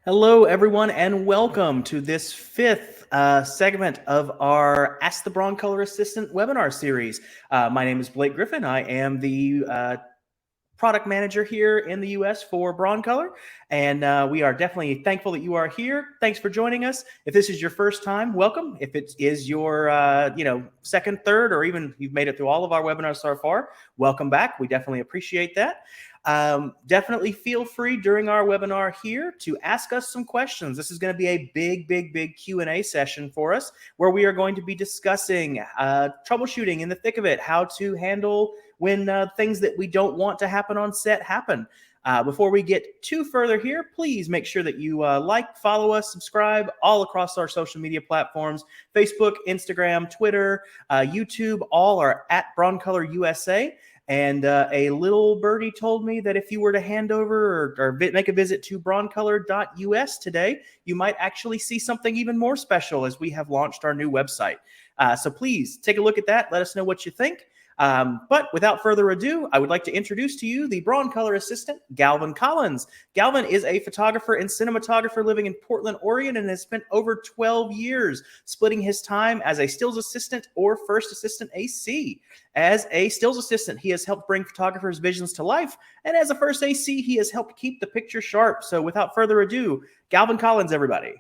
Hello, everyone, and welcome to this fifth segment of our Ask the Broncolor Assistant webinar series. My name is Blake Griffin. I am the product manager here in the US for Broncolor, and we are definitely thankful that you are here. Thanks for joining us. If this is your first time, welcome. If it is your second, third, or even you've made it through all of our webinars so far, welcome back. We definitely appreciate that. Definitely feel free during our webinar here to ask us some questions. This is going to be a big Q&A session for us, where we are going to be discussing troubleshooting in the thick of it, how to handle when things that we don't want to happen on set happen. Before we get too further here, please make sure that you follow us, subscribe all across our social media platforms: Facebook, Instagram, Twitter, YouTube. All are at Broncolor USA. And a little birdie told me that if you were to hand over or make a visit to broncolor.us today, you might actually see something even more special, as we have launched our new website. So please take a look at that. Let us know what you think. But without further ado, I would like to introduce to you the Broncolor assistant, Galvin Collins. Galvin is a photographer and cinematographer living in Portland, Oregon, and has spent over 12 years splitting his time as a stills assistant or first assistant AC. As a stills assistant, he has helped bring photographers' visions to life, and as a first AC, he has helped keep the picture sharp. So without further ado, Galvin Collins, everybody.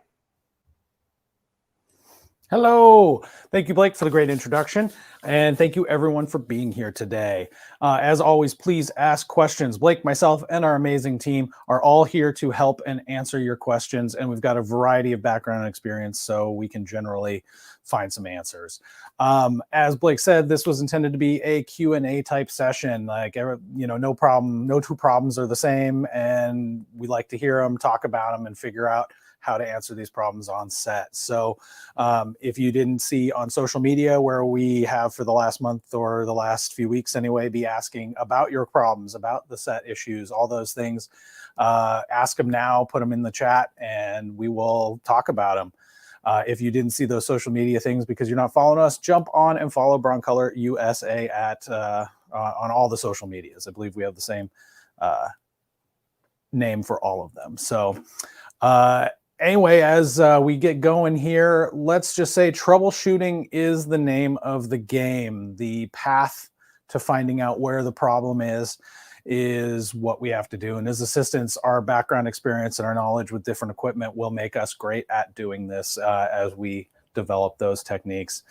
Hello. Thank you, Blake, for the great introduction. And thank you, everyone, for being here today. As always, please ask questions. Blake, myself, and our amazing team are all here to help and answer your questions. And we've got a variety of background and experience, so we can generally find some answers. As Blake said, this was intended to be a Q&A type session. No problem. No two problems are the same. And we like to hear them, talk about them, and figure out how to answer these problems on set. So if you didn't see on social media, where we have for the last month or the last few weeks anyway, be asking about your problems, about the set issues, all those things, ask them now, put them in the chat, and we will talk about them. If you didn't see those social media things because you're not following us, jump on and follow Broncolor USA on all the social medias. I believe we have the same name for all of them. So anyway, as we get going here, let's just say troubleshooting is the name of the game. The path to finding out where the problem is what we have to do. And as assistants, our background experience and our knowledge with different equipment will make us great at doing this as we develop those techniques.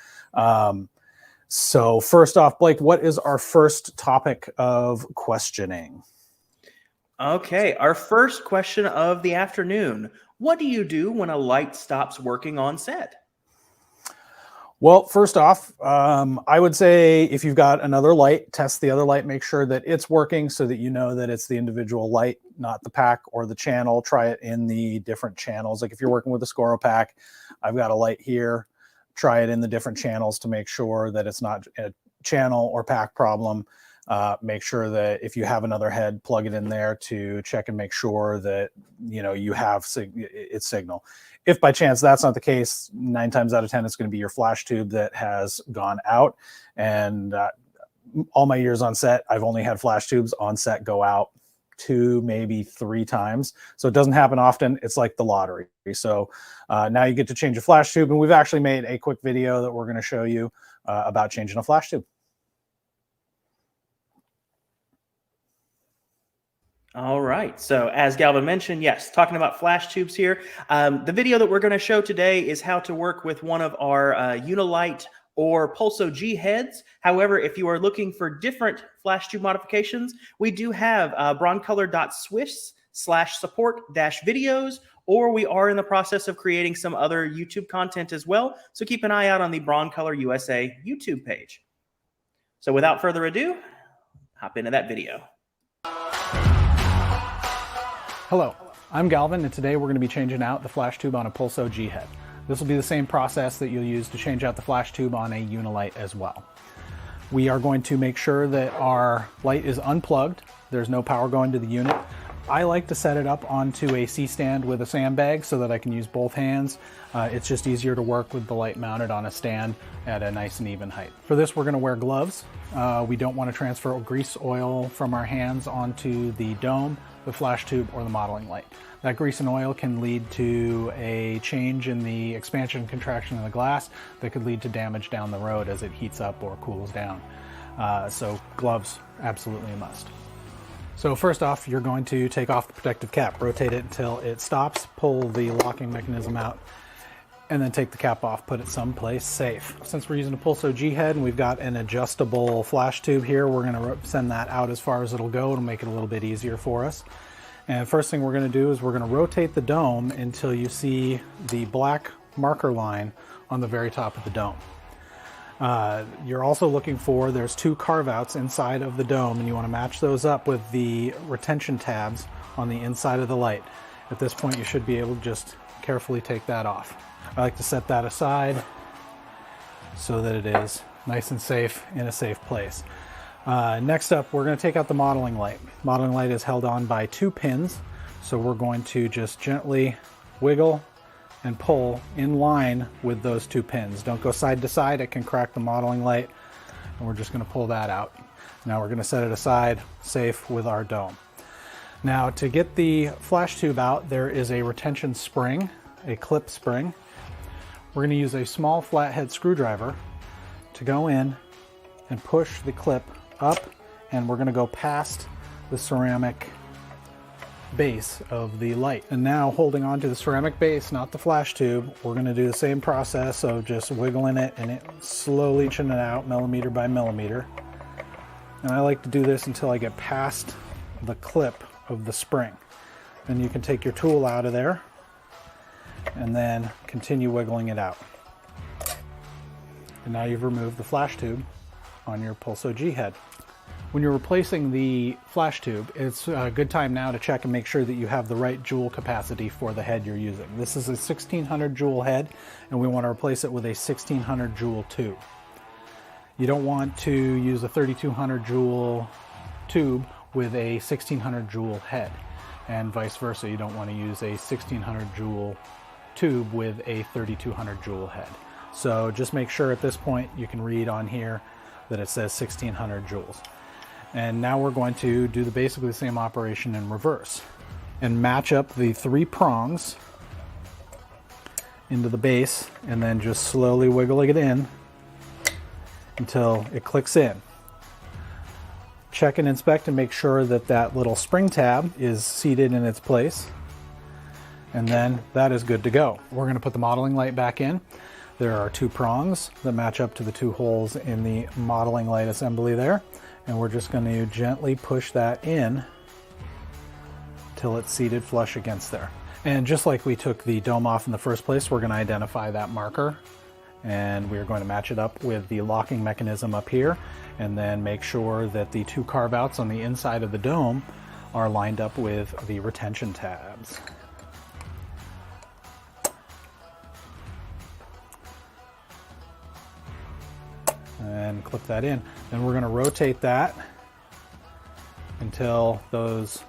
So first off, Blake, what is our first topic of questioning? Okay, our first question of the afternoon. What do you do when a light stops working on set? Well, first off, I would say if you've got another light, test the other light, make sure that it's working so that you know that it's the individual light, not the pack or the channel. Try it in the different channels. Like if you're working with a Scoro pack, I've got a light here. Try it in the different channels to make sure that it's not a channel or pack problem. Make sure that if you have another head, plug it in there to check and make sure that you have its signal. If by chance that's not the case, 9 times out of 10 it's going to be your flash tube that has gone out. And all my years on set, I've only had flash tubes on set go out 2, maybe 3 times. So it doesn't happen often. It's like the lottery. So now you get to change a flash tube, and we've actually made a quick video that we're going to show you about changing a flash tube. All right. So as Galvin mentioned, yes, talking about flash tubes here. The video that we're going to show today is how to work with one of our Unilight or Pulso G heads. However, if you are looking for different flash tube modifications, we do have broncolor.swiss/support-videos, or we are in the process of creating some other YouTube content as well. So keep an eye out on the Broncolor USA YouTube page. So without further ado, hop into that video. Hello, I'm Galvin, and today we're going to be changing out the flash tube on a Pulso G head. This will be the same process that you'll use to change out the flash tube on a Unilight as well. We are going to make sure that our light is unplugged. There's no power going to the unit. I like to set it up onto a C-stand with a sandbag so that I can use both hands. It's just easier to work with the light mounted on a stand at a nice and even height. For this, we're going to wear gloves. We don't want to transfer grease oil from our hands onto the dome, the flash tube, or the modeling light. That grease and oil can lead to a change in the expansion and contraction of the glass that could lead to damage down the road as it heats up or cools down. So gloves, absolutely a must. So first off, you're going to take off the protective cap, rotate it until it stops, pull the locking mechanism out, and then take the cap off, put it someplace safe. Since we're using a Pulso G head and we've got an adjustable flash tube here, we're gonna send that out as far as it'll go. It'll make it a little bit easier for us. And first thing we're gonna do is we're gonna rotate the dome until you see the black marker line on the very top of the dome. You're also looking for, there's two carve outs inside of the dome, and you want to match those up with the retention tabs on the inside of the light. At this point, you should be able to just carefully take that off. I like to set that aside so that it is nice and safe in a safe place. Next up, we're going to take out the modeling light. Modeling light is held on by 2 pins, so we're going to just gently wiggle and pull in line with those 2 pins. Don't go side to side, it can crack the modeling light, and we're just going to pull that out. Now we're going to set it aside, safe with our dome. Now to get the flash tube out, there is a retention spring, a clip spring. We're going to use a small flathead screwdriver to go in and push the clip up, and we're going to go past the ceramic base of the light. And now, holding on to the ceramic base, not the flash tube, we're going to do the same process of just wiggling it and slowly inching it out millimeter by millimeter. And I like to do this until I get past the clip of the spring. Then you can take your tool out of there and then continue wiggling it out. And now you've removed the flash tube on your Pulso G head. When you're replacing the flash tube, it's a good time now to check and make sure that you have the right joule capacity for the head you're using. This is a 1600 joule head, and we want to replace it with a 1600 joule tube. You don't want to use a 3200 joule tube with a 1600 joule head, and vice versa. You don't want to use a 1600 joule tube with a 3200 joule head. So just make sure at this point you can read on here that it says 1600 joules. And now we're going to do basically the same operation in reverse and match up the 3 prongs into the base, and then just slowly wiggling it in until it clicks in. Check and inspect and make sure that that little spring tab is seated in its place, and then that is good to go. We're going to put the modeling light back in. There are 2 prongs that match up to the 2 holes in the modeling light assembly there, and we're just going to gently push that in till it's seated flush against there. And just like we took the dome off in the first place, we're going to identify that marker, and we're going to match it up with the locking mechanism up here, and then make sure that the 2 carve outs on the inside of the dome are lined up with the retention tabs. And clip that in. Then we're going to rotate that until those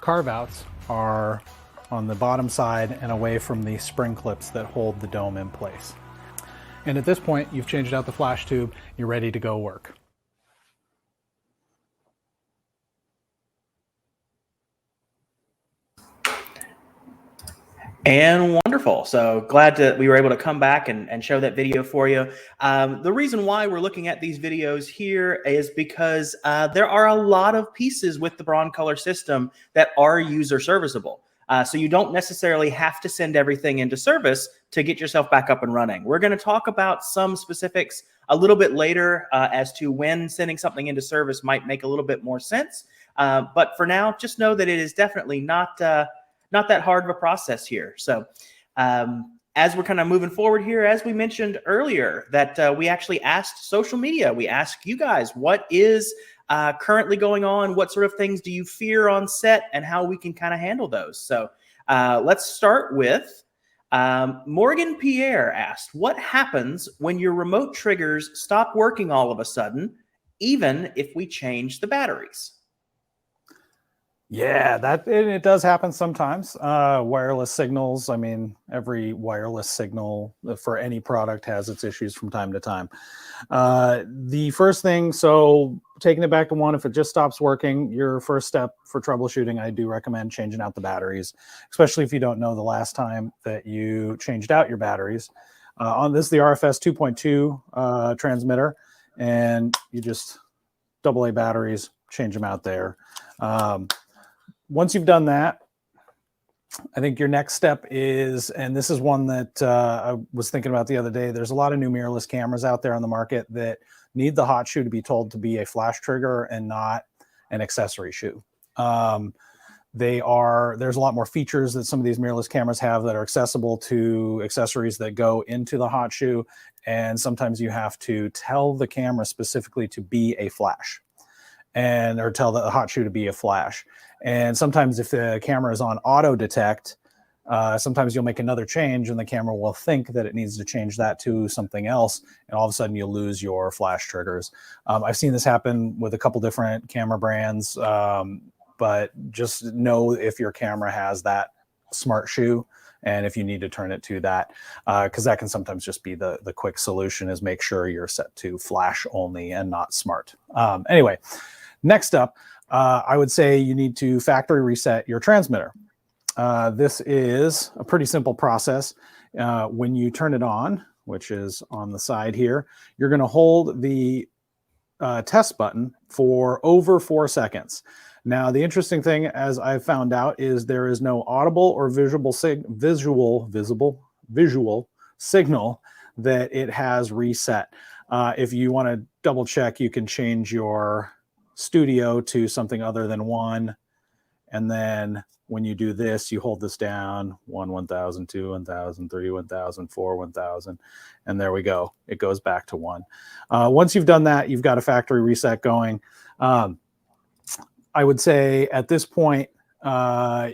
carve outs are on the bottom side and away from the spring clips that hold the dome in place. And at this point, you've changed out the flash tube, you're ready to go work. And wonderful. So glad that we were able to come back and show that video for you. The reason why we're looking at these videos here is because there are a lot of pieces with the Broncolor system that are user serviceable. So you don't necessarily have to send everything into service to get yourself back up and running. We're going to talk about some specifics a little bit later as to when sending something into service might make a little bit more sense. But for now, just know that it is definitely not that hard of a process here. So as we're kind of moving forward here, as we mentioned earlier, that we actually asked social media, we asked you guys, what is currently going on? What sort of things do you fear on set, and how we can kind of handle those? So let's start with Morgan Pierre asked, what happens when your remote triggers stop working all of a sudden, even if we change the batteries? Yeah, it does happen sometimes. Wireless signals. I mean, every wireless signal for any product has its issues from time to time. The first thing, so taking it back to one, if it just stops working, your first step for troubleshooting, I do recommend changing out the batteries, especially if you don't know the last time that you changed out your batteries. On this, the RFS 2.2 transmitter, and you just AA batteries, change them out there. Once you've done that, I think your next step is, and this is one that I was thinking about the other day, there's a lot of new mirrorless cameras out there on the market that need the hot shoe to be told to be a flash trigger and not an accessory shoe. There's a lot more features that some of these mirrorless cameras have that are accessible to accessories that go into the hot shoe. And sometimes you have to tell the camera specifically to be a flash, or tell the hot shoe to be a flash. And sometimes if the camera is on auto detect, sometimes you'll make another change and the camera will think that it needs to change that to something else. And all of a sudden you'll lose your flash triggers. I've seen this happen with a couple different camera brands, but just know if your camera has that smart shoe and if you need to turn it to that, because that can sometimes just be the quick solution, is make sure you're set to flash only and not smart. Anyway, next up, I would say you need to factory reset your transmitter. This is a pretty simple process. When you turn it on, which is on the side here, you're going to hold the test button for over 4 seconds. Now, the interesting thing, as I found out, is there is no audible or visual signal that it has reset. If you want to double check, you can change your studio to something other than 1. And then when you do this, you hold this down, 1, 1000, 2, 1000, 3, 1000, 4, 1000. And there we go. It goes back to 1. Once you've done that, you've got a factory reset going. I would say at this point,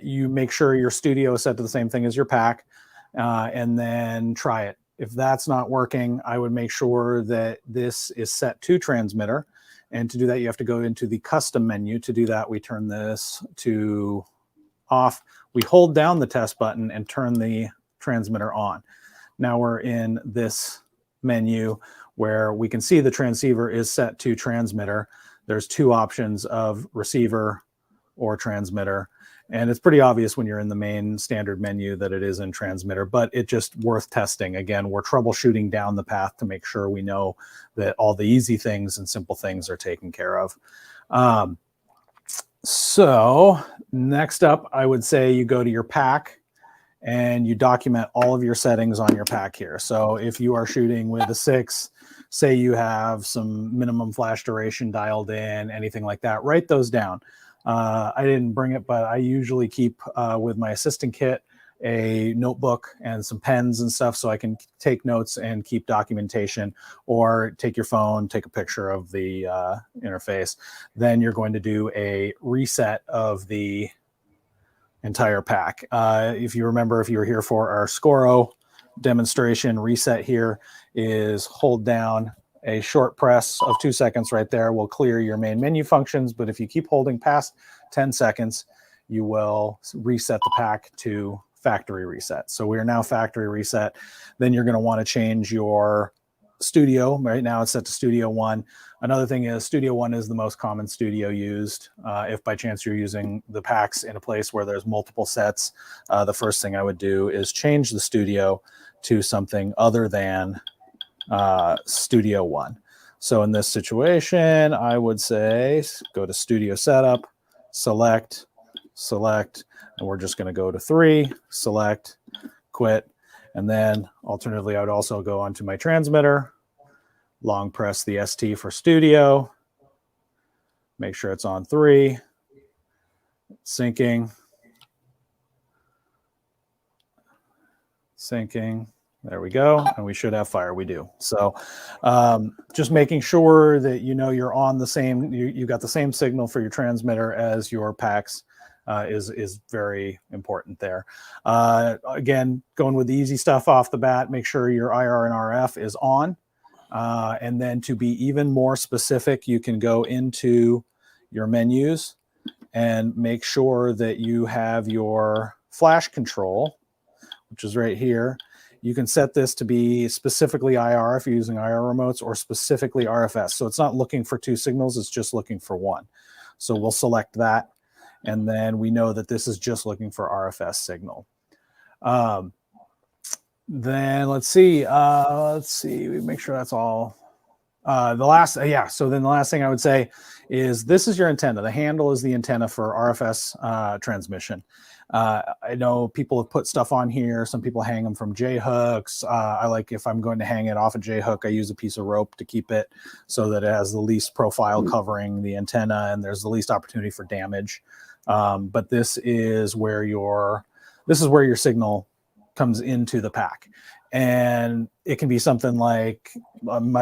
you make sure your studio is set to the same thing as your pack, and then try it. If that's not working, I would make sure that this is set to transmitter. And to do that, you have to go into the custom menu. To do that, we turn this to off. We hold down the test button and turn the transmitter on. Now we're in this menu where we can see the transceiver is set to transmitter. There's 2 options of receiver or transmitter. And it's pretty obvious when you're in the main standard menu that it is in transmitter, but it's just worth testing. Again, we're troubleshooting down the path to make sure we know that all the easy things and simple things are taken care of. So next up, I would say you go to your pack and you document all of your settings on your pack here. So if you are shooting with a 6, say you have some minimum flash duration dialed in, anything like that, write those down. I didn't bring it, but I usually keep with my assistant kit a notebook and some pens and stuff so I can take notes and keep documentation, or take your phone, take a picture of the interface. Then you're going to do a reset of the entire pack. If you remember, if you were here for our Scoro demonstration, reset here is hold down a short press of 2 seconds right there will clear your main menu functions. But if you keep holding past 10 seconds, you will reset the pack to factory reset. So we are now factory reset. Then you're going to want to change your studio. Right now it's set to Studio 1. Another thing is Studio 1 is the most common studio used. If by chance you're using the packs in a place where there's multiple sets, the first thing I would do is change the studio to something other than Studio 1. So in this situation, I would say go to Studio Setup, select, and we're just going to go to 3, select, quit. And then alternatively, I would also go onto my transmitter, long press the ST for studio, make sure it's on 3, syncing. There we go. And we should have fire. We do. So just making sure that you know you're on the same, you got the same signal for your transmitter as your packs is very important there. Again, going with the easy stuff off the bat, make sure your IR and RF is on. And then to be even more specific, you can go into your menus and make sure that you have your flash control, which is right here. You can set this to be specifically IR if you're using IR remotes, or specifically RFS. So it's not looking for two signals, it's just looking for one. So we'll select that, and then we know that this is just looking for RFS signal. Then let's see, we make sure that's all. So then the last thing I would say is this is your antenna. The handle is the antenna for RFS transmission. I know people have put stuff on here. Some people hang them from J hooks. I like, if I'm going to hang it off a J hook, I use a piece of rope to keep it so that it has the least profile covering the antenna and there's the least opportunity for damage. But this is where your signal comes into the pack. And it can be something like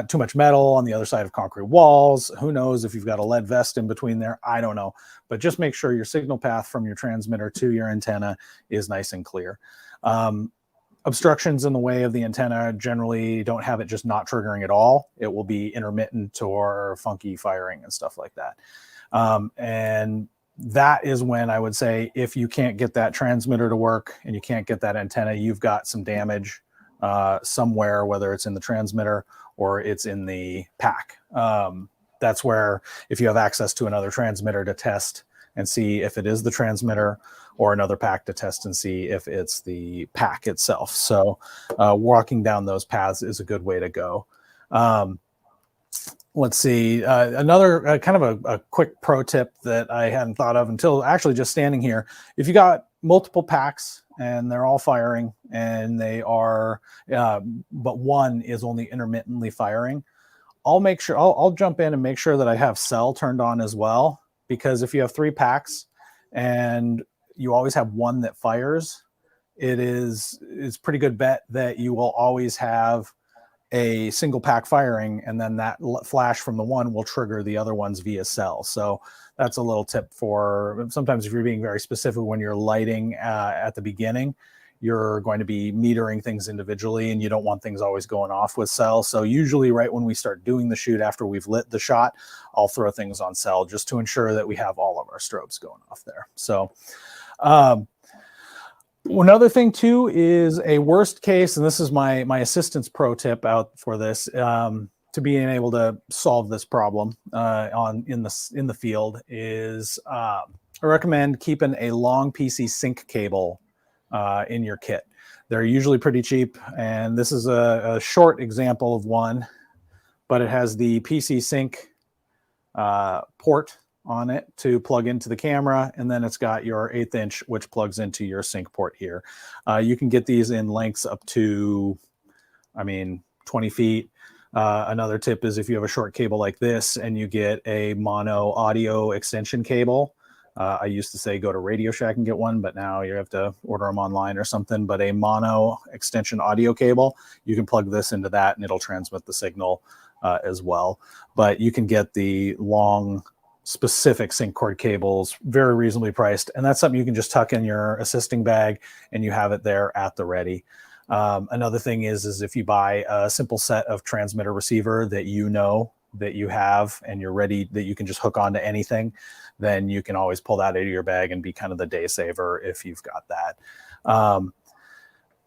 too much metal on the other side of concrete walls. Who knows if you've got a lead vest in between there? I don't know. But just make sure your signal path from your transmitter to your antenna is nice and clear. Obstructions in the way of the antenna generally don't have it just not triggering at all. It will be intermittent or funky firing and stuff like that. And that is when I would say, if you can't get that transmitter to work and you can't get that antenna, you've got some damage somewhere, whether it's in the transmitter or it's in the pack. That's where, if you have access to another transmitter to test and see if it is the transmitter, or another pack to test and see if it's the pack itself. So walking down those paths is a good way to go. Let's see, another kind of a quick pro tip that I hadn't thought of until actually just standing here. If you got multiple packs and they're all firing and they are, but one is only intermittently firing, I'll jump in and make sure that I have cell turned on as well. Because if you have 3 packs and you always have one that fires, it's pretty good bet that you will always have a single pack firing, and then that flash from the one will trigger the other ones via cell. So that's a little tip for sometimes if you're being very specific when you're lighting at the beginning, you're going to be metering things individually and you don't want things always going off with cell. So usually right when we start doing the shoot, after we've lit the shot, I'll throw things on cell just to ensure that we have all of our strobes going off there. So another thing too is a worst case, and this is my assistant's pro tip out for this, to being able to solve this problem in the field is I recommend keeping a long PC sync cable in your kit. They're usually pretty cheap, and this is a short example of one, but it has the PC sync port on it to plug into the camera, and then it's got your 1/8 inch which plugs into your sync port here. You can get these in lengths up to 20 feet. Another tip is if you have a short cable like this and you get a mono audio extension cable, I used to say go to Radio Shack and get one, but now you have to order them online or something. But a mono extension audio cable, you can plug this into that and it'll transmit the signal as well. But you can get the long specific sync cord cables very reasonably priced, and that's something you can just tuck in your assisting bag and you have it there at the ready. Another thing is if you buy a simple set of transmitter receiver that you know that you have and you're ready, that you can just hook onto anything, then you can always pull that out of your bag and be kind of the day saver if you've got that.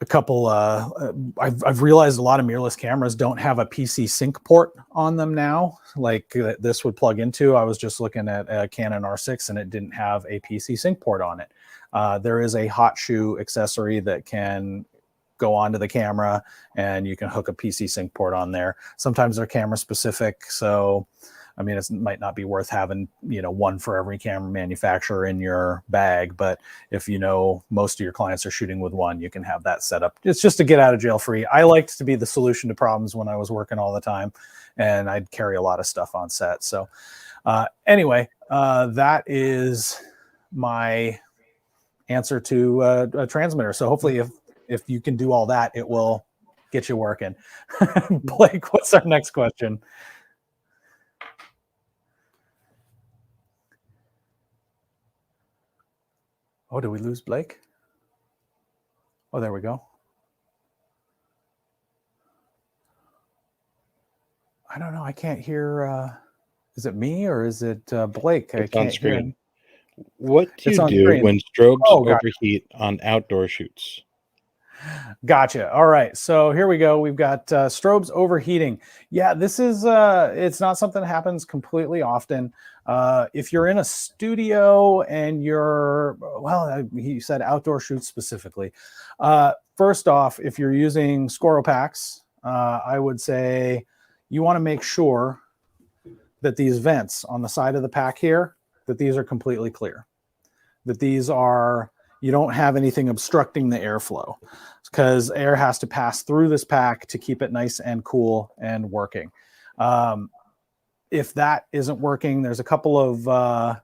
A couple, I've realized a lot of mirrorless cameras don't have a PC sync port on them now, like this would plug into. I was just looking at a Canon R6 and it didn't have a PC sync port on it. There is a hot shoe accessory that can go onto the camera and you can hook a PC sync port on there. Sometimes they're camera specific, so it might not be worth having, one for every camera manufacturer in your bag, but if most of your clients are shooting with one, you can have that set up. It's just to get out of jail free. I liked to be the solution to problems when I was working all the time, and I'd carry a lot of stuff on set. So anyway, that is my answer to a transmitter. So hopefully if you can do all that, it will get you working. Blake, what's our next question? Oh, did we lose Blake? Oh, there we go. I don't know. I can't hear. Is it me or is it Blake? It's on screen. What do It's you on do screen. when strobes Oh, gotcha. overheat on outdoor shoots? Gotcha. All right. So here we go. We've got strobes overheating. Yeah, this is, it's not something that happens completely often. If you're in a studio and you're, well, he said outdoor shoots specifically. First off, if you're using Scoro packs, I would say you want to make sure that these vents on the side of the pack here, that these are completely clear, that these are, you don't have anything obstructing the airflow, because air has to pass through this pack to keep it nice and cool and working. If that isn't working, there's a couple of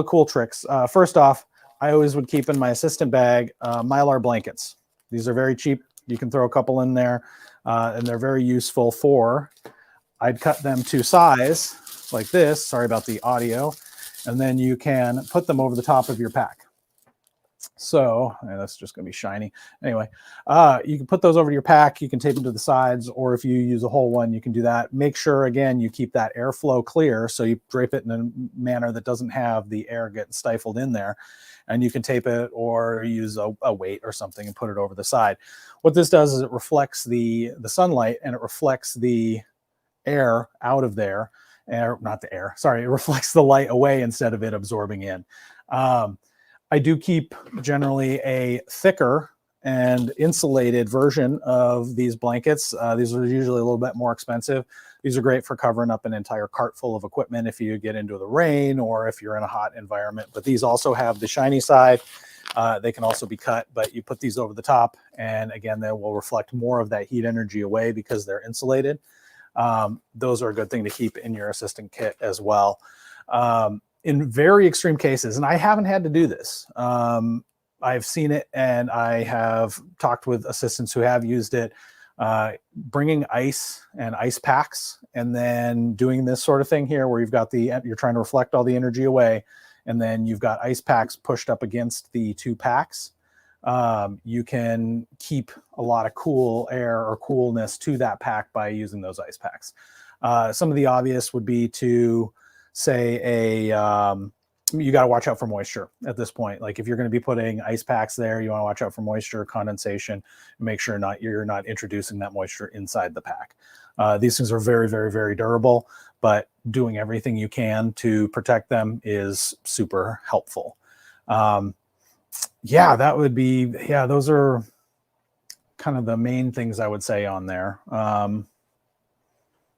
cool tricks. First off, I always would keep in my assistant bag Mylar blankets. These are very cheap. You can throw a couple in there, and they're very useful for, I'd cut them to size like this. Sorry about the audio. And then you can put them over the top of your pack. So that's just going to be shiny. Anyway, you can put those over your pack. You can tape them to the sides, or if you use a whole one, you can do that. Make sure, again, you keep that airflow clear. So you drape it in a manner that doesn't have the air get stifled in there. And you can tape it or use a weight or something and put it over the side. What this does is it reflects the sunlight, and it reflects the air out of there. Not the air, sorry, it reflects the light away instead of it absorbing in. I do keep generally a thicker and insulated version of these blankets. These are usually a little bit more expensive. These are great for covering up an entire cart full of equipment if you get into the rain or if you're in a hot environment. But these also have the shiny side. They can also be cut, but you put these over the top, and again, they will reflect more of that heat energy away because they're insulated. Those are a good thing to keep in your assistant kit as well. In very extreme cases, and I haven't had to do this, I've seen it and I have talked with assistants who have used it, bringing ice and ice packs and then doing this sort of thing here where you're trying to reflect all the energy away, and then you've got ice packs pushed up against the two packs. You can keep a lot of cool air or coolness to that pack by using those ice packs. Some of the obvious would be to say you got to watch out for moisture at this point. Like if you're going to be putting ice packs there, you want to watch out for moisture, condensation, and make sure you're not introducing that moisture inside the pack. These things are very, very, very durable, but doing everything you can to protect them is super helpful. Yeah, that would be, those are kind of the main things I would say on there.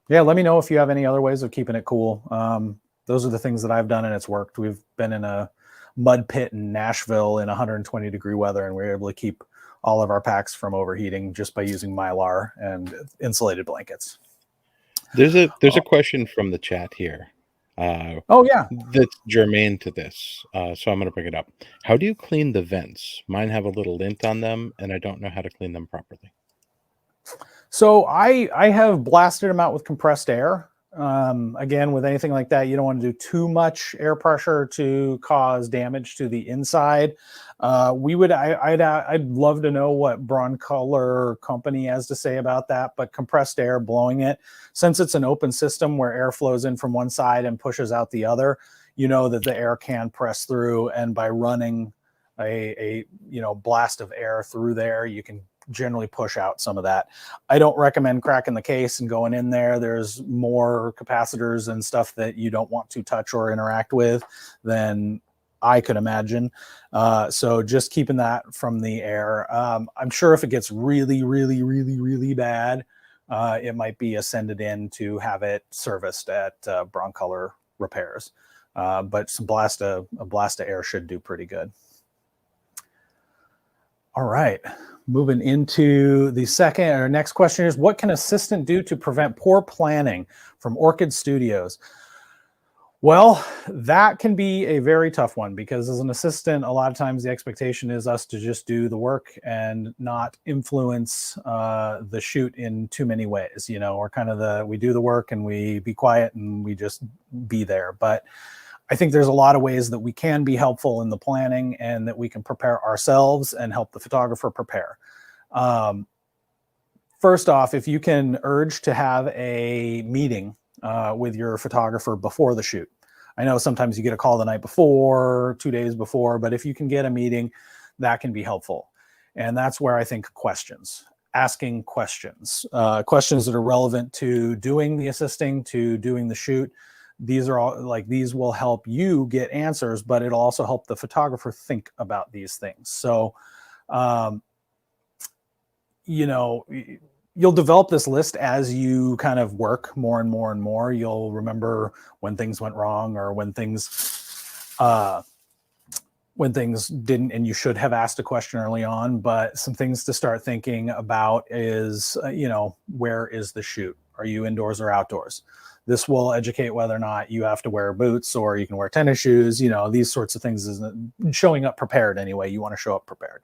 Let me know if you have any other ways of keeping it cool. Those are the things that I've done and it's worked. We've been in a mud pit in Nashville in 120-degree weather, and we were able to keep all of our packs from overheating just by using Mylar and insulated blankets. There's a question from the chat here. That's germane to this. So I'm going to bring it up. How do you clean the vents? Mine have a little lint on them, and I don't know how to clean them properly. So I have blasted them out with compressed air. Again, with anything like that, you don't want to do too much air pressure to cause damage to the inside. I'd love to know what Broncolor company has to say about that, but compressed air, blowing it, since it's an open system where air flows in from one side and pushes out the other, you know that the air can press through, and by running a blast of air through there, you can generally push out some of that. I don't recommend cracking the case and going in there. There's more capacitors and stuff that you don't want to touch or interact with than I could imagine. So just keeping that from the air. I'm sure if it gets really, really, really, really bad, it might be send it in to have it serviced at Broncolor repairs. But a blast of air should do pretty good. All right, moving into the next question is, what can assistant do to prevent poor planning from Orchid Studios? Well, that can be a very tough one, because as an assistant, a lot of times the expectation is us to just do the work and not influence the shoot in too many ways. We're kind of we do the work and we be quiet and we just be there. But I think there's a lot of ways that we can be helpful in the planning and that we can prepare ourselves and help the photographer prepare. First off, if you can urge to have a meeting with your photographer before the shoot. I know sometimes you get a call the night before, 2 days before, but if you can get a meeting, that can be helpful. And that's where I think questions, asking questions, questions that are relevant to doing the assisting, to doing the shoot. These are all like, these will help you get answers, but it'll also help the photographer think about these things. So, you know, you'll develop this list as you kind of work more and more and more. You'll remember when things went wrong, or when things didn't, and you should have asked a question early on. But some things to start thinking about is, you know, where is the shoot? Are you indoors or outdoors? This will educate whether or not you have to wear boots or you can wear tennis shoes. You know, these sorts of things is showing up prepared anyway. You want to show up prepared.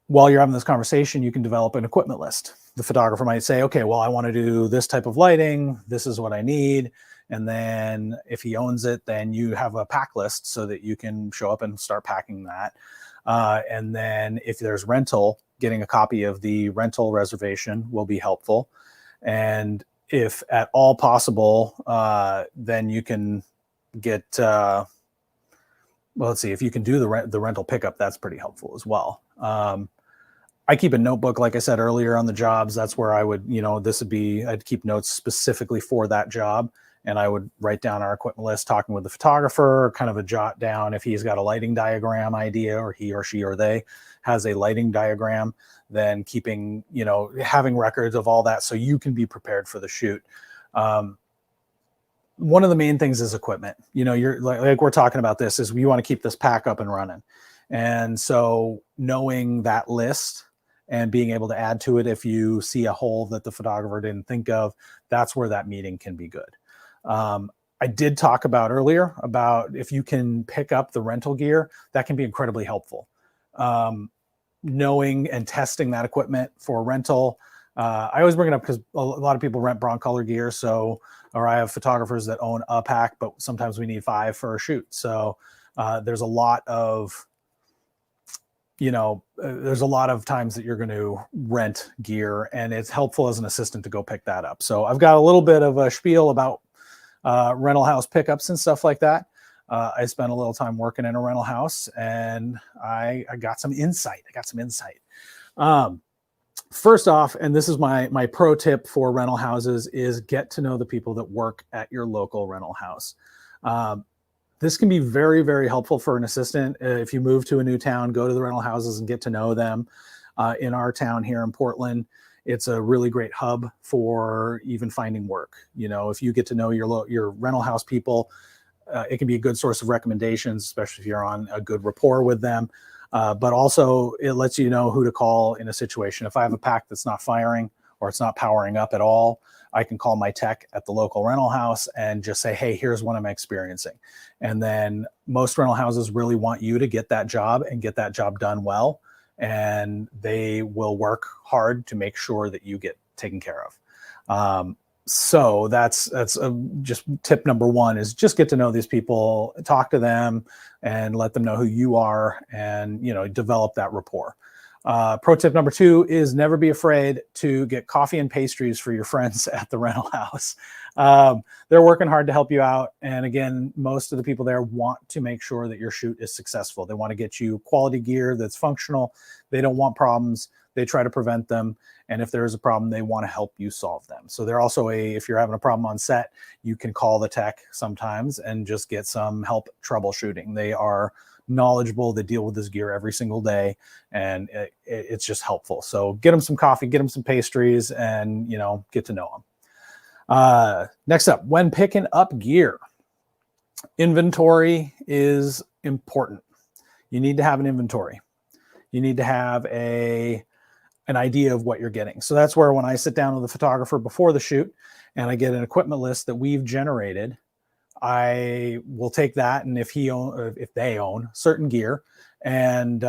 While you're having this conversation, you can develop an equipment list. The photographer might say, okay, well, I want to do this type of lighting. This is what I need. And then if he owns it, then you have a pack list so that you can show up and start packing that. And then if there's rental, getting a copy of the rental reservation will be helpful. And if at all possible, then you can get, well, let's see, if you can do the rental pickup, that's pretty helpful as well. I keep a notebook, like I said earlier, on the jobs. That's where I would, you know, I'd keep notes specifically for that job. And I would write down our equipment list, talking with the photographer, kind of a jot down if he's got a lighting diagram idea, or he or she or they has a lighting diagram, then keeping, you know, having records of all that so you can be prepared for the shoot. One of the main things is equipment. You know, you're like we're talking about this, is we want to keep this pack up and running. And so knowing that list and being able to add to it if you see a hole that the photographer didn't think of, that's where that meeting can be good. I did talk about earlier about if you can pick up the rental gear, that can be incredibly helpful. Knowing and testing that equipment for rental. I always bring it up because a lot of people rent broncolor gear. So, or I have photographers that own a pack, but sometimes we need 5 for a shoot. So there's a lot of, you know, there's a lot of times that you're going to rent gear, and it's helpful as an assistant to go pick that up. So I've got a little bit of a spiel about rental house pickups and stuff like that. I spent a little time working in a rental house, and I got some insight. First off, and this is my pro tip for rental houses, is get to know the people that work at your local rental house. This can be very, very helpful for an assistant. If you move to a new town, go to the rental houses and get to know them. In our town here in Portland, it's a really great hub for even finding work. You know, if you get to know your rental house people, it can be a good source of recommendations, especially if you're on a good rapport with them. But also it lets you know who to call in a situation. If I have a pack that's not firing or it's not powering up at all, I can call my tech at the local rental house and just say, hey, here's what I'm experiencing. And then most rental houses really want you to get that job and get that job done well. And they will work hard to make sure that you get taken care of. So that's just tip number 1, is just get to know these people, talk to them, and let them know who you are, and, you know, develop that rapport. Pro tip number 2 is never be afraid to get coffee and pastries for your friends at the rental house. They're working hard to help you out. And again, most of the people there want to make sure that your shoot is successful. They want to get you quality gear that's functional. They don't want problems. They try to prevent them. And if there is a problem, they want to help you solve them. So they're also if you're having a problem on set, you can call the tech sometimes and just get some help troubleshooting. They are knowledgeable. They deal with this gear every single day, and it's just helpful. So get them some coffee, get them some pastries, and, you know, get to know them. Next up, when picking up gear, inventory is important. You need to have an inventory. You need to have an idea of what you're getting. So that's where, when I sit down with the photographer before the shoot and I get an equipment list that we've generated, I will take that, and if they own certain gear and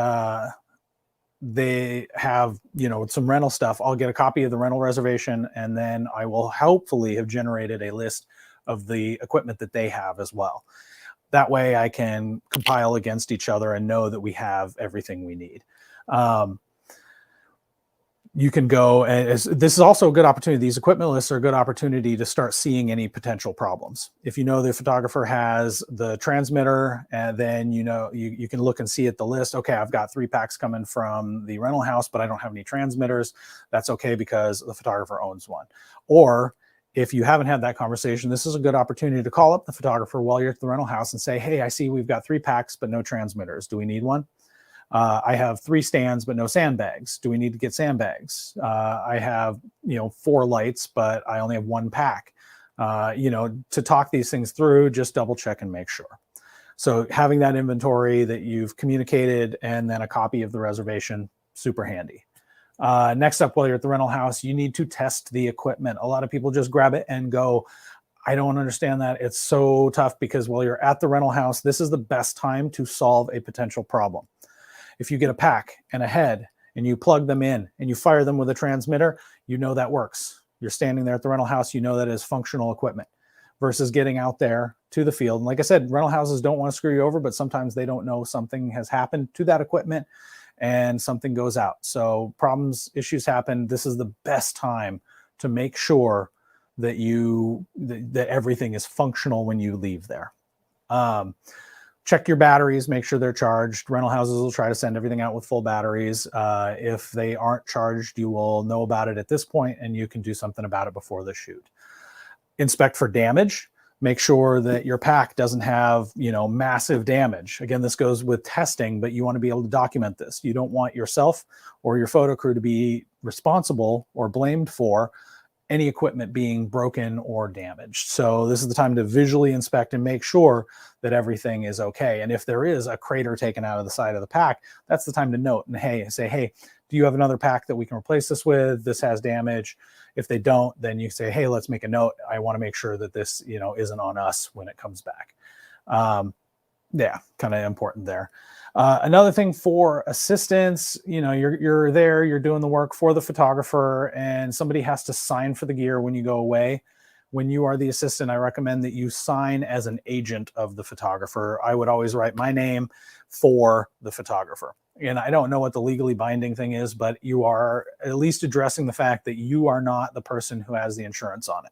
they have, you know, some rental stuff, I'll get a copy of the rental reservation, and then I will hopefully have generated a list of the equipment that they have as well. That way I can compile against each other and know that we have everything we need. you can go, and this is also a good opportunity. These equipment lists are a good opportunity to start seeing any potential problems. If you know the photographer has the transmitter, and then you can look and see at the list, okay, I've got 3 packs coming from the rental house, but I don't have any transmitters. That's okay because the photographer owns one. Or if you haven't had that conversation, this is a good opportunity to call up the photographer while you're at the rental house and say, hey, I see we've got 3 packs, but no transmitters. Do we need one? I have 3 stands, but no sandbags. Do we need to get sandbags? I have, 4 lights, but I only have 1 pack. To talk these things through, just double check and make sure. So having that inventory that you've communicated and then a copy of the reservation, super handy. Next up, while you're at the rental house, you need to test the equipment. A lot of people just grab it and go. I don't understand that. It's so tough because while you're at the rental house, this is the best time to solve a potential problem. If you get a pack and a head and you plug them in and you fire them with a transmitter, that works. You're standing there at the rental house, that is functional equipment versus getting out there to the field. And like I said, rental houses don't want to screw you over, but sometimes they don't know something has happened to that equipment and something goes out. So issues happen. This is the best time to make sure that that everything is functional when you leave there. Check your batteries, make sure they're charged. Rental houses will try to send everything out with full batteries. If they aren't charged, you will know about it at this point and you can do something about it before the shoot. Inspect for damage. Make sure that your pack doesn't have, massive damage. Again, this goes with testing, but you want to be able to document this. You don't want yourself or your photo crew to be responsible or blamed for any equipment being broken or damaged. So this is the time to visually inspect and make sure that everything is okay. And if there is a crater taken out of the side of the pack, that's the time to note and say, hey, do you have another pack that we can replace this with? This has damage. If they don't, then you say, hey, let's make a note. I want to make sure that this, isn't on us when it comes back. Kind of important there. Another thing for assistance, you're there, you're doing the work for the photographer and somebody has to sign for the gear when you go away. When you are the assistant, I recommend that you sign as an agent of the photographer. I would always write my name for the photographer. And I don't know what the legally binding thing is, but you are at least addressing the fact that you are not the person who has the insurance on it.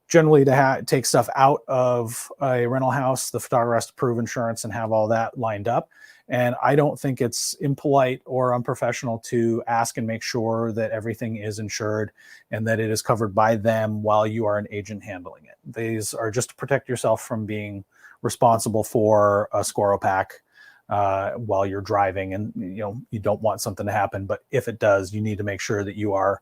Generally, to take stuff out of a rental house, the photographer has to prove insurance and have all that lined up. And I don't think it's impolite or unprofessional to ask and make sure that everything is insured and that it is covered by them while you are an agent handling it. These are just to protect yourself from being responsible for a squirrel pack while you're driving. And, you don't want something to happen. But if it does, you need to make sure that you are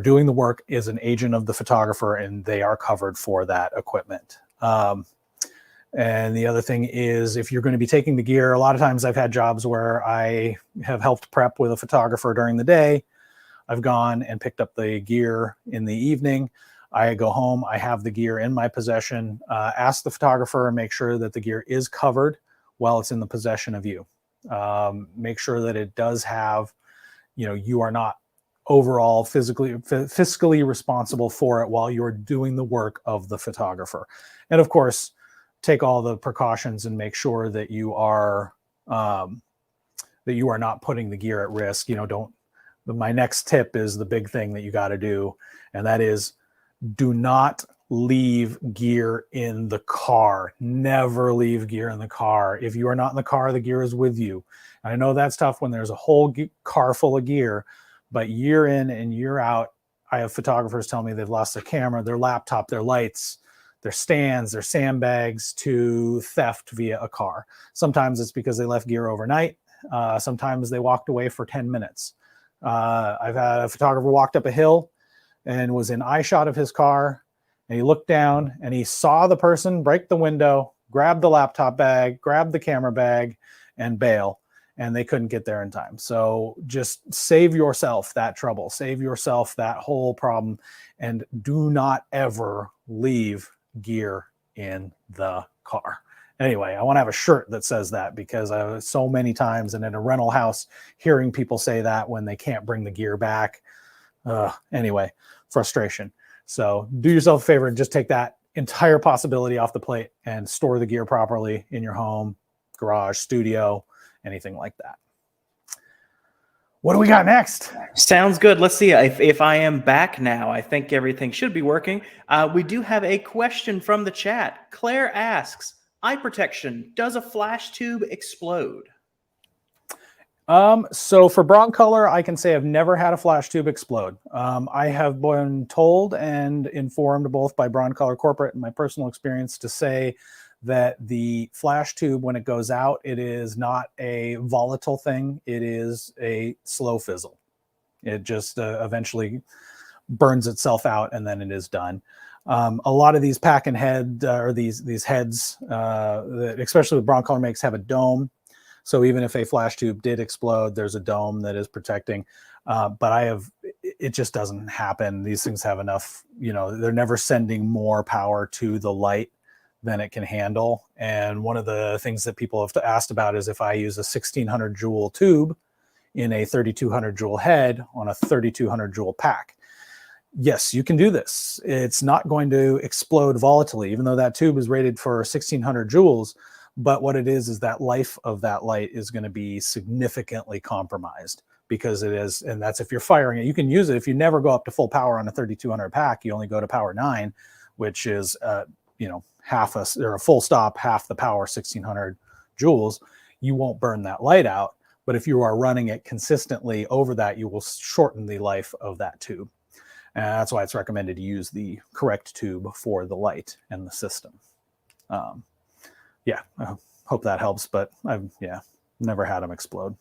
doing the work as an agent of the photographer and they are covered for that equipment. And the other thing is, if you're going to be taking the gear, a lot of times I've had jobs where I have helped prep with a photographer during the day. I've gone and picked up the gear in the evening. I go home, I have the gear in my possession, ask the photographer and make sure that the gear is covered while it's in the possession of you. Make sure that it does have, you are not overall fiscally responsible for it while you're doing the work of the photographer. And of course, take all the precautions and make sure that you are not putting the gear at risk. My next tip is the big thing that you got to do, and that is do not leave gear in the car. Never leave gear in the car. If you are not in the car, the gear is with you. And I know that's tough when there's a whole car full of gear, but year in and year out, I have photographers tell me they've lost their camera, their laptop, their lights, their stands, their sandbags to theft via a car. Sometimes it's because they left gear overnight. Sometimes they walked away for 10 minutes. I've had a photographer walked up a hill and was in eye shot of his car. And he looked down and he saw the person break the window, grab the laptop bag, grab the camera bag, and bail. And they couldn't get there in time. So just save yourself that trouble, save yourself that whole problem, and do not ever leave gear in the car. Anyway, I want to have a shirt that says that because I so many times and in a rental house hearing people say that when they can't bring the gear back. Anyway, frustration. So do yourself a favor and just take that entire possibility off the plate and store the gear properly in your home, garage, studio, anything like that. What do we got next? Sounds good. Let's see if I am back now. I think everything should be working. We do have a question from the chat. Claire asks, eye protection, does a flash tube explode? So for broncolor, I can say I've never had a flash tube explode. I have been told and informed both by Broncolor Corporate and my personal experience to say that the flash tube, when it goes out, it is not a volatile thing. It is a slow fizzle. It just eventually burns itself out and then it is done. A lot of these pack and head or these heads, that especially with Broncolor makes, have a dome. So even if a flash tube did explode, there's a dome that is protecting. But it just doesn't happen. These things have enough, they're never sending more power to the light than it can handle. And one of the things that people have asked about is if I use a 1600 joule tube in a 3200 joule head on a 3200 joule pack. Yes, you can do this. It's not going to explode volatilely, even though that tube is rated for 1600 joules. But what it is that life of that light is going to be significantly compromised because it is, and that's if you're firing it. You can use it if you never go up to full power on a 3200 pack. You only go to power 9, which is half a full stop, half the power, 1600 joules. You won't burn that light out. But if you are running it consistently over that, you will shorten the life of that tube. And that's why it's recommended to use the correct tube for the light and the system. Yeah, I hope that helps, but I've never had them explode.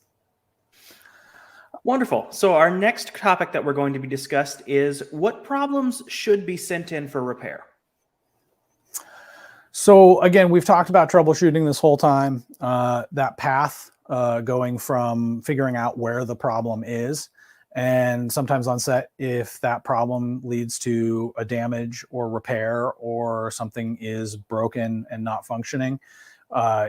Wonderful. So our next topic that we're going to be discussed is what problems should be sent in for repair? So again, we've talked about troubleshooting this whole time, that path going from figuring out where the problem is. And sometimes on set, if that problem leads to a damage or repair or something is broken and not functioning,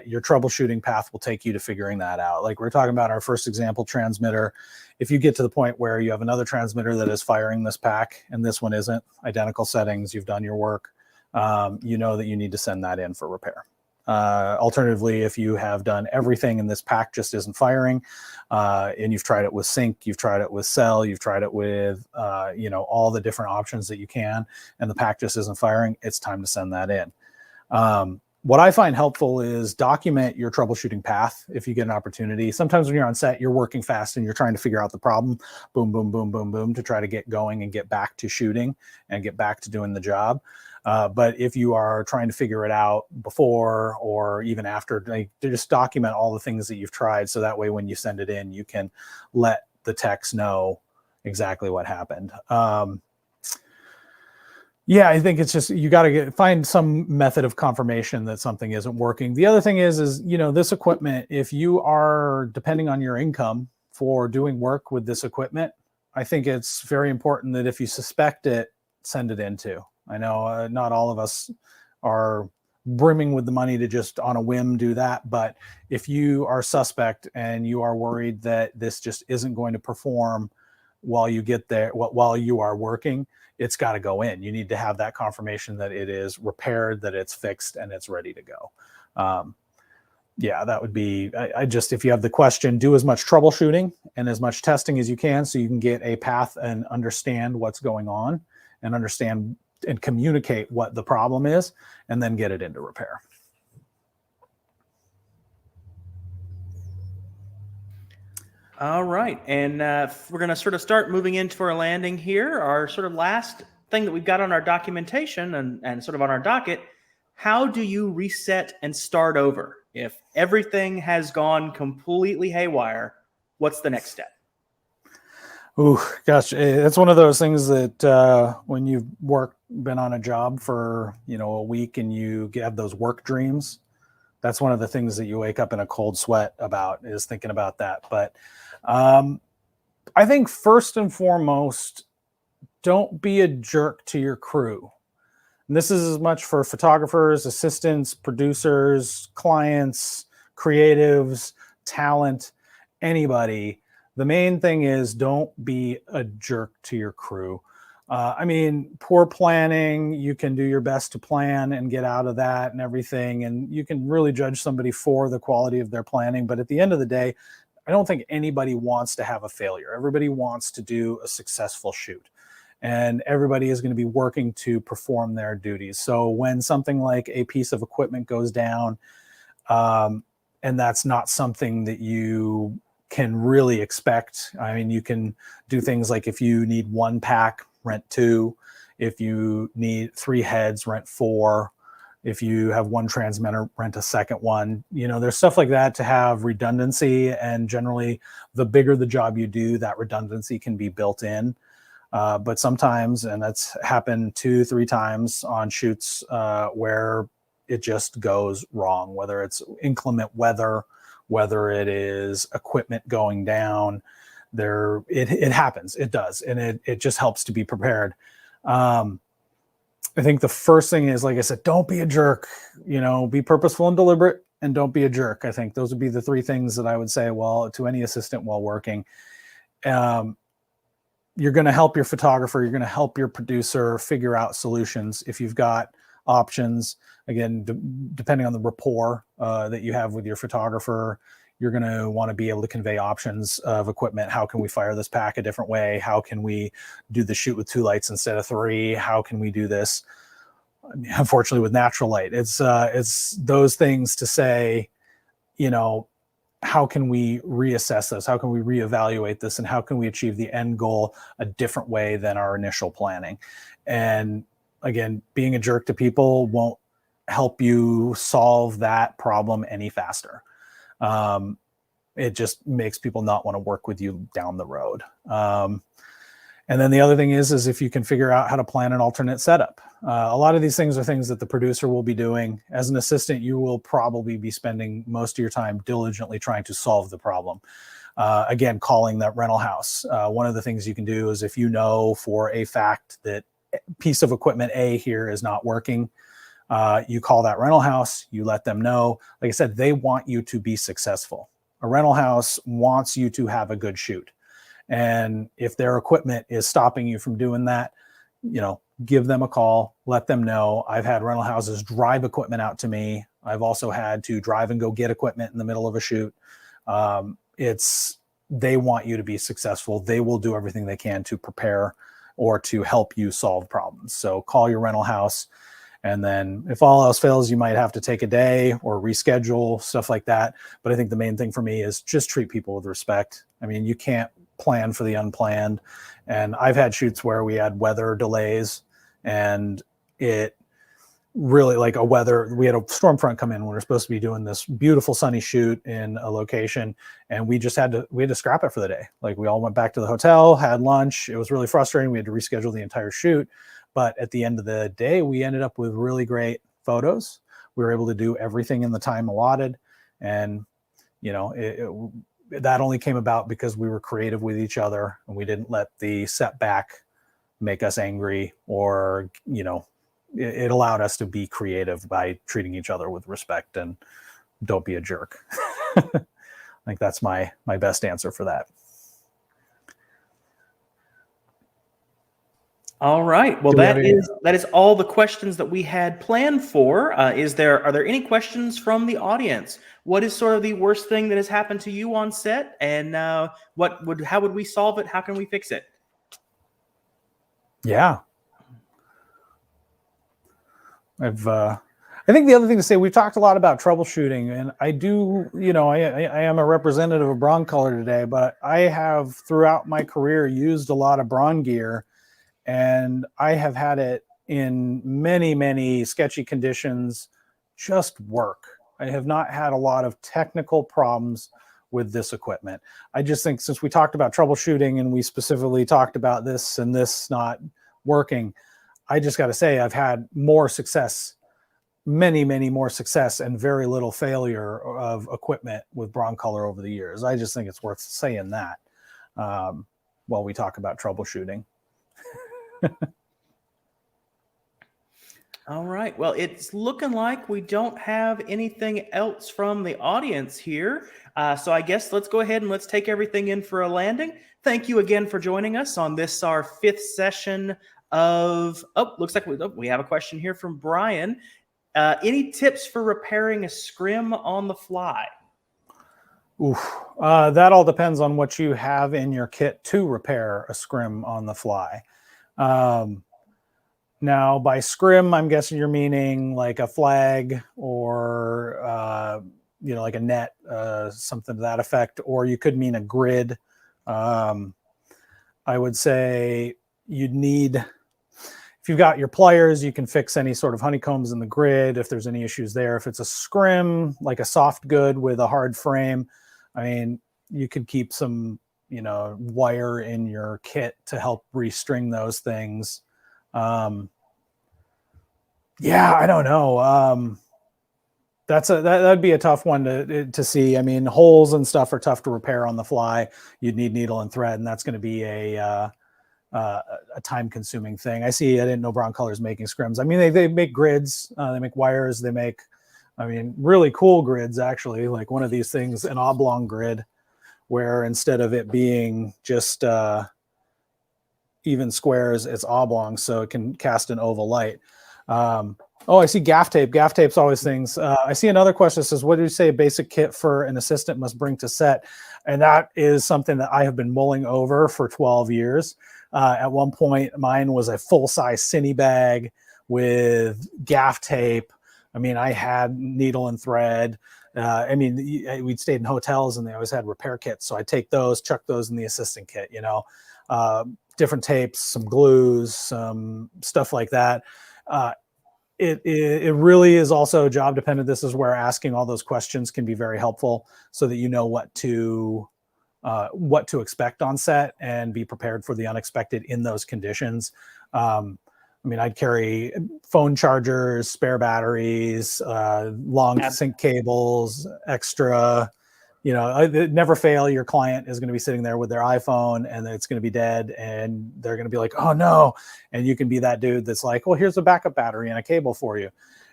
your troubleshooting path will take you to figuring that out. Like we're talking about our first example transmitter. If you get to the point where you have another transmitter that is firing this pack and this one isn't, identical settings, you've done your work, you know that you need to send that in for repair. Alternatively, if you have done everything and this pack just isn't firing, and you've tried it with sync, you've tried it with cell, you've tried it with, all the different options that you can, and the pack just isn't firing, it's time to send that in. What I find helpful is document your troubleshooting path if you get an opportunity. Sometimes when you're on set, you're working fast and you're trying to figure out the problem, boom, boom, boom, boom, boom, to try to get going and get back to shooting and get back to doing the job. But if you are trying to figure it out before or even after, just document all the things that you've tried. So that way, when you send it in, you can let the techs know exactly what happened. Yeah, I think it's just, you got to find some method of confirmation that something isn't working. The other thing is, this equipment, if you are depending on your income for doing work with this equipment, I think it's very important that if you suspect it, send it in too. I know not all of us are brimming with the money to just on a whim do that. But if you are suspect and you are worried that this just isn't going to perform while you get there, while you are working, it's got to go in. You need to have that confirmation that it is repaired, that it's fixed, and it's ready to go. Yeah, that would be, if you have the question, do as much troubleshooting and as much testing as you can so you can get a path and understand what's going on and understand and communicate what the problem is, and then get it into repair. All right, and we're going to sort of start moving into our landing here. Our sort of last thing that we've got on our documentation and sort of on our docket, how do you reset and start over? If everything has gone completely haywire, what's the next step? Ooh, gosh, that's one of those things that when you've been on a job for, a week and you have those work dreams, that's one of the things that you wake up in a cold sweat about, is thinking about that. But I think first and foremost, don't be a jerk to your crew. And this is as much for photographers, assistants, producers, clients, creatives, talent, anybody. The main thing is don't be a jerk to your crew. Poor planning, you can do your best to plan and get out of that and everything. And you can really judge somebody for the quality of their planning. But at the end of the day, I don't think anybody wants to have a failure. Everybody wants to do a successful shoot, and everybody is going to be working to perform their duties. So when something like a piece of equipment goes down, and that's not something that you can really expect. I mean, you can do things like if you need 1 pack, rent 2. If you need 3 heads, rent 4. If you have 1 transmitter, rent a second one. You know, there's stuff like that to have redundancy. And generally, the bigger the job you do, that redundancy can be built in. But sometimes, and that's happened 2-3 times on shoots where it just goes wrong, whether it's inclement weather, whether it is equipment going down. It happens. It does. And it just helps to be prepared. I think the first thing is, like I said, don't be a jerk, you know, be purposeful and deliberate, and don't be a jerk. I think those would be the 3 things that I would say, well, to any assistant while working. You're going to help your photographer. You're going to help your producer figure out solutions. If you've got options, again, depending on the rapport that you have with your photographer, you're going to want to be able to convey options of equipment. How can we fire this pack a different way? How can we do the shoot with 2 lights instead of 3? How can we do this? Unfortunately, with natural light, it's those things to say, you know, how can we reassess this? How can we reevaluate this? And how can we achieve the end goal a different way than our initial planning? And again, being a jerk to people won't help you solve that problem any faster. It just makes people not want to work with you down the road. And then the other thing is if you can figure out how to plan an alternate setup. A lot of these things are things that the producer will be doing. As an assistant, you will probably be spending most of your time diligently trying to solve the problem. Again, calling that rental house. One of the things you can do is, if you know for a fact that piece of equipment A here is not working, you call that rental house, you let them know. Like I said, they want you to be successful. A rental house wants you to have a good shoot. And if their equipment is stopping you from doing that, you know, give them a call, let them know. I've had rental houses drive equipment out to me. I've also had to drive and go get equipment in the middle of a shoot. They want you to be successful. They will do everything they can to prepare or to help you solve problems. So call your rental house. And then if all else fails, you might have to take a day or reschedule, stuff like that. But I think the main thing for me is just treat people with respect. I mean, you can't plan for the unplanned. And I've had shoots where we had weather delays, and it really, like we had a storm front come in when we were supposed to be doing this beautiful sunny shoot in a location, and we had to scrap it for the day. Like, we all went back to the hotel, had lunch. It was really frustrating. We had to reschedule the entire shoot. But at the end of the day, we ended up with really great photos. We were able to do everything in the time allotted. And, you know, that only came about because we were creative with each other, and we didn't let the setback make us angry, or, you know, it allowed us to be creative by treating each other with respect, and don't be a jerk. I think that's my best answer for that. All right. Well, that is all the questions that we had planned for. Are there any questions from the audience? What is sort of the worst thing that has happened to you on set, and how would we solve it? How can we fix it? Yeah. I think the other thing to say, we've talked a lot about troubleshooting, and I do, you know, I am a representative of Broncolor today, but I have throughout my career used a lot of Bron gear, and I have had it in many, many sketchy conditions just work. I have not had a lot of technical problems with this equipment. I just think, since we talked about troubleshooting and we specifically talked about this and this not working, I just got to say, I've had more success, many, many more success, and very little failure of equipment with Broncolor over the years. I just think it's worth saying that while we talk about troubleshooting. All right. Well, it's looking like we don't have anything else from the audience here. So I guess let's go ahead and let's take everything in for a landing. Thank you again for joining us on this, our 5th session of, looks like we have a question here from Brian. Any tips for repairing a scrim on the fly? Oof. That all depends on what you have in your kit to repair a scrim on the fly. Now, by scrim, I'm guessing you're meaning like a flag or, like a net, something to that effect, or you could mean a grid. I would say you'd need, if you've got your pliers, you can fix any sort of honeycombs in the grid if there's any issues there. If it's a scrim, like a soft good with a hard frame, I mean, you could keep some, wire in your kit to help restring those things. Yeah, I don't know. That'd be a tough one to see. I mean, holes and stuff are tough to repair on the fly. You'd need needle and thread, and that's going to be a time-consuming thing. I didn't know Broncolor's making scrims. I mean, they make grids, they make wires, they make, really cool grids actually. Like one of these things, an oblong grid, where instead of it being just even squares, it's oblong, so it can cast an oval light. I see gaff tape. Gaff tape's always things. I see another question that says, what do you say a basic kit for an assistant must bring to set? And that is something that I have been mulling over for 12 years. At one point, mine was a full-size cine bag with gaff tape. I mean, I had needle and thread. We'd stayed in hotels and they always had repair kits. So I take those, chuck those in the assistant kit, different tapes, some glues, some stuff like that. It really is also job dependent. This is where asking all those questions can be very helpful so that you know what to expect on set and be prepared for the unexpected in those conditions. I'd carry phone chargers, spare batteries, long sync cables, extra. Never fail. Your client is going to be sitting there with their iPhone and it's going to be dead and they're going to be like, oh no. And you can be that dude that's like, well, here's a backup battery and a cable for you.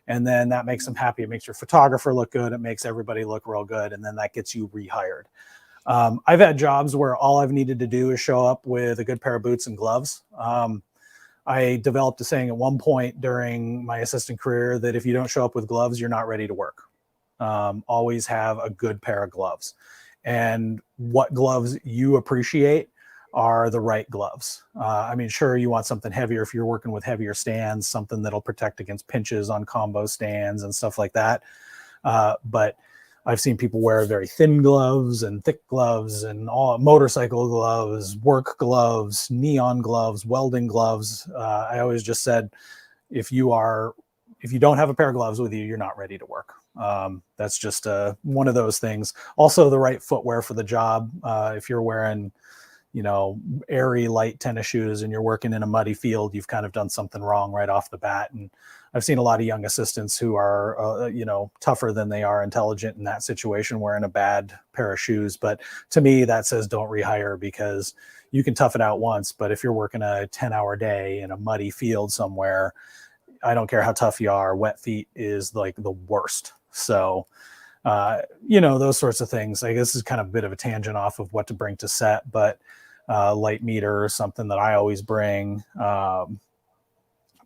And then that makes them happy. It makes your photographer look good. It makes everybody look real good. And then that gets you rehired. I've had jobs where all I've needed to do is show up with a good pair of boots and gloves. I developed a saying at one point during my assistant career that if you don't show up with gloves, you're not ready to work. Always have a good pair of gloves, and what gloves you appreciate are the right gloves. Sure, you want something heavier if you're working with heavier stands, something that'll protect against pinches on combo stands and stuff like that. But I've seen people wear very thin gloves and thick gloves and all motorcycle gloves, work gloves, neon gloves, welding gloves. I always just said, if you don't have a pair of gloves with you, you're not ready to work. That's just one of those things. Also, the right footwear for the job. If you're wearing, airy light tennis shoes and you're working in a muddy field, you've kind of done something wrong right off the bat. And I've seen a lot of young assistants who are, tougher than they are intelligent in that situation, wearing a bad pair of shoes. But to me, that says don't rehire, because you can tough it out once. But if you're working a 10-hour day in a muddy field somewhere, I don't care how tough you are, wet feet is like the worst. So, those sorts of things. I guess is kind of a bit of a tangent off of what to bring to set, but light meter is something that I always bring.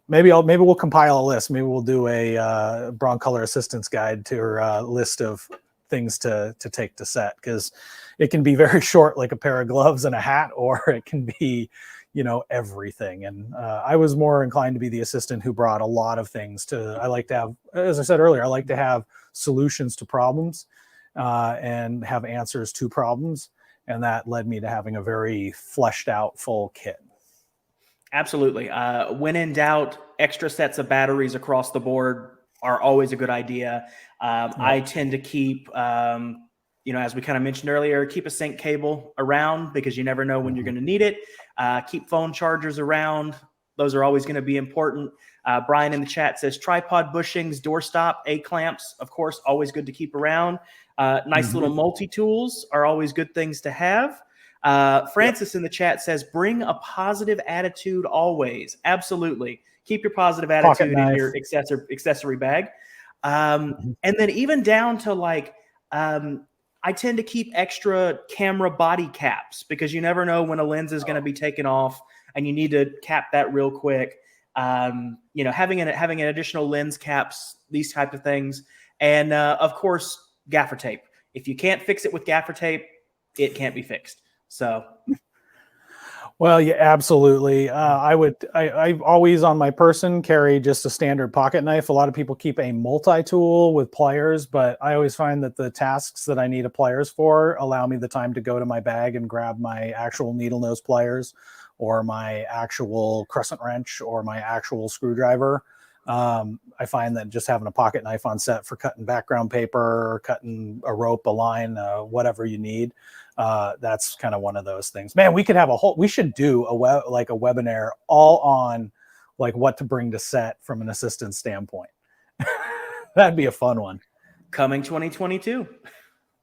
Maybe we'll compile a list. Maybe we'll do a Broncolor assistance guide to a list of things to take to set, because it can be very short, like a pair of gloves and a hat, or it can be, everything. And I was more inclined to be the assistant who brought a lot of things I like to have, as I said earlier, I like to have solutions to problems and have answers to problems. And that led me to having a very fleshed out full kit. Absolutely. When in doubt, extra sets of batteries across the board are always a good idea. I tend to keep, as we kind of mentioned earlier, keep a sync cable around, because you never know when you're going to need it. Keep phone chargers around. Those are always going to be important. Brian in the chat says tripod bushings, doorstop, A-clamps, of course, always good to keep around. Nice little multi-tools are always good things to have. Francis in the chat says, bring a positive attitude always. Absolutely. Keep your positive attitude in your accessory bag. And then even down to I tend to keep extra camera body caps, because you never know when a lens is going to be taken off and you need to cap that real quick. Having an additional lens caps, these type of things. And of course, gaffer tape. If you can't fix it with gaffer tape, it can't be fixed. So. Well, yeah, absolutely. I always on my person carry just a standard pocket knife. A lot of people keep a multi-tool with pliers, but I always find that the tasks that I need a pliers for allow me the time to go to my bag and grab my actual needle nose pliers or my actual crescent wrench or my actual screwdriver. I find that just having a pocket knife on set for cutting background paper, or cutting a rope, a line, whatever you need. That's kind of one of those things. Man, we could have we should do a webinar all on like what to bring to set from an assistant standpoint. That'd be a fun one. Coming 2022.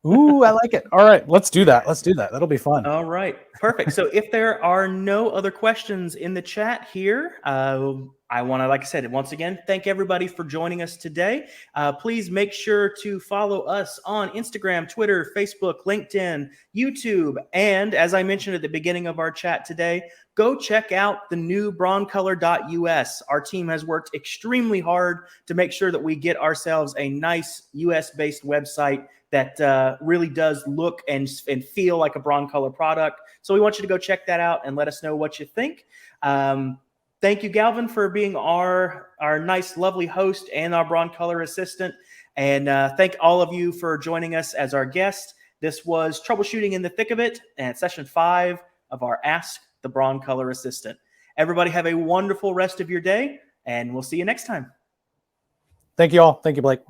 Ooh, I like it. All right, let's do that. That'll be fun. All right, perfect. So if there are no other questions in the chat here, I want to, like I said, once again, thank everybody for joining us today. Please make sure to follow us on Instagram, Twitter, Facebook, LinkedIn, YouTube. And as I mentioned at the beginning of our chat today, go check out the new broncolor.us. Our team has worked extremely hard to make sure that we get ourselves a nice US-based website that really does look and feel like a Broncolor product. So we want you to go check that out and let us know what you think. Thank you, Galvin, for being our nice, lovely host and our Broncolor assistant. And thank all of you for joining us as our guest. This was Troubleshooting in the Thick of It and session 5 of our Ask the Broncolor Assistant. Everybody have a wonderful rest of your day, and we'll see you next time. Thank you all. Thank you, Blake.